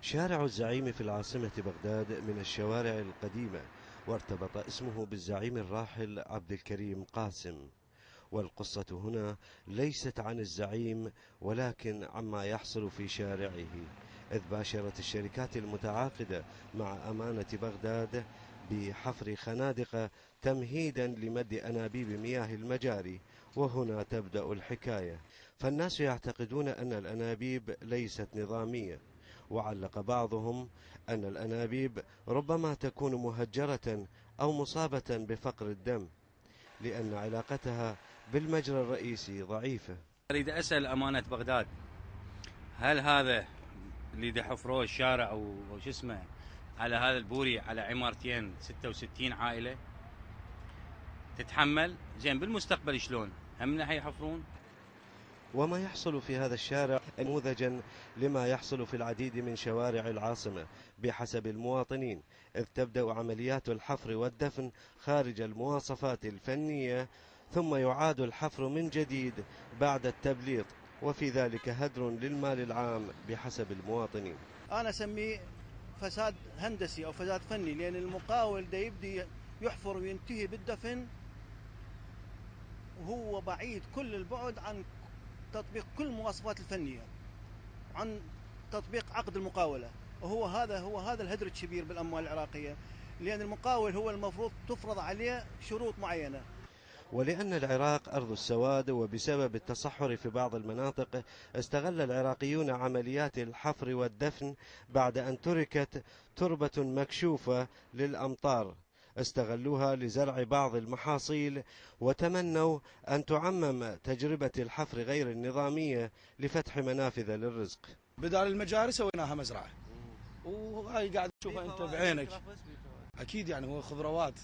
شارع الزعيم في العاصمة بغداد من الشوارع القديمة، وارتبط اسمه بالزعيم الراحل عبد الكريم قاسم. والقصة هنا ليست عن الزعيم ولكن عما يحصل في شارعه، إذ باشرت الشركات المتعاقدة مع أمانة بغداد بحفر خنادق تمهيدا لمد أنابيب مياه المجاري. وهنا تبدأ الحكاية، فالناس يعتقدون أن الأنابيب ليست نظامية، وعلق بعضهم أن الأنابيب ربما تكون مهجرة أو مصابة بفقر الدم لأن علاقتها بالمجرى الرئيسي ضعيفة. أريد أسأل أمانة بغداد، هل هذا اللي دحفروه الشارع أو شو اسمه على هذا البوري على عمارتين 66 عائلة تتحمل؟ زين بالمستقبل شلون؟ هم حيحفرون؟ وما يحصل في هذا الشارع نموذجا لما يحصل في العديد من شوارع العاصمة بحسب المواطنين، إذ تبدأ عمليات الحفر والدفن خارج المواصفات الفنية، ثم يعاد الحفر من جديد بعد التبليط، وفي ذلك هدر للمال العام بحسب المواطنين. أنا أسميه فساد هندسي أو فساد فني، لأن المقاول ده يبدي يحفر وينتهي بالدفن وهو بعيد كل البعد عن تطبيق كل المواصفات الفنية، عن تطبيق عقد المقاولة. وهو هذا الهدر الكبير بالأموال العراقية، لأن المقاول هو المفروض تفرض عليه شروط معينة. ولأن العراق أرض السواد، وبسبب التصحر في بعض المناطق استغل العراقيون عمليات الحفر والدفن بعد أن تركت تربة مكشوفة للأمطار، استغلوها لزرع بعض المحاصيل، وتمنوا أن تعمم تجربة الحفر غير النظامية لفتح منافذ للرزق. بدال المجاري سويناها مزرعة، وهاي قاعد تشوفها أنت بعينك. أكيد يعني هو خضروات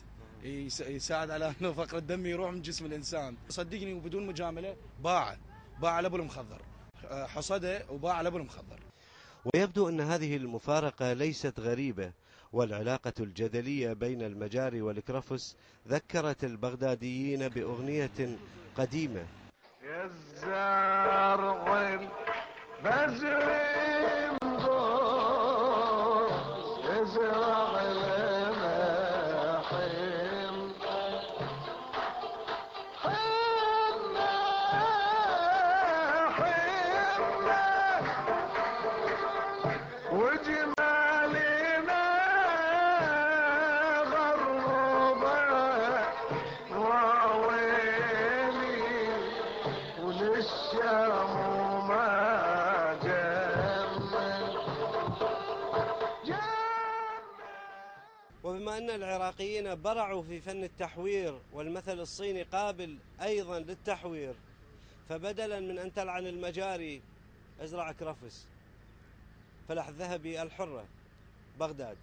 يساعد على أنه فقر الدم يروح من جسم الإنسان. صدقني وبدون مجاملة باع لأبو المخضر، حصده وباع لأبو المخضر. ويبدو أن هذه المفارقة ليست غريبة، والعلاقة الجدلية بين المجاري والكرفس ذكرت البغداديين بأغنية قديمة: يا الزرع البزر يزرع لنا حين وجمالنا غربة وعويلي وللشام ما جمل. وبما أن العراقيين برعوا في فن التحوير، والمثل الصيني قابل أيضا للتحوير، فبدلا من أن تلعن المجاري ازرع كرفس. فلاح الذهبي، الحرة، بغداد.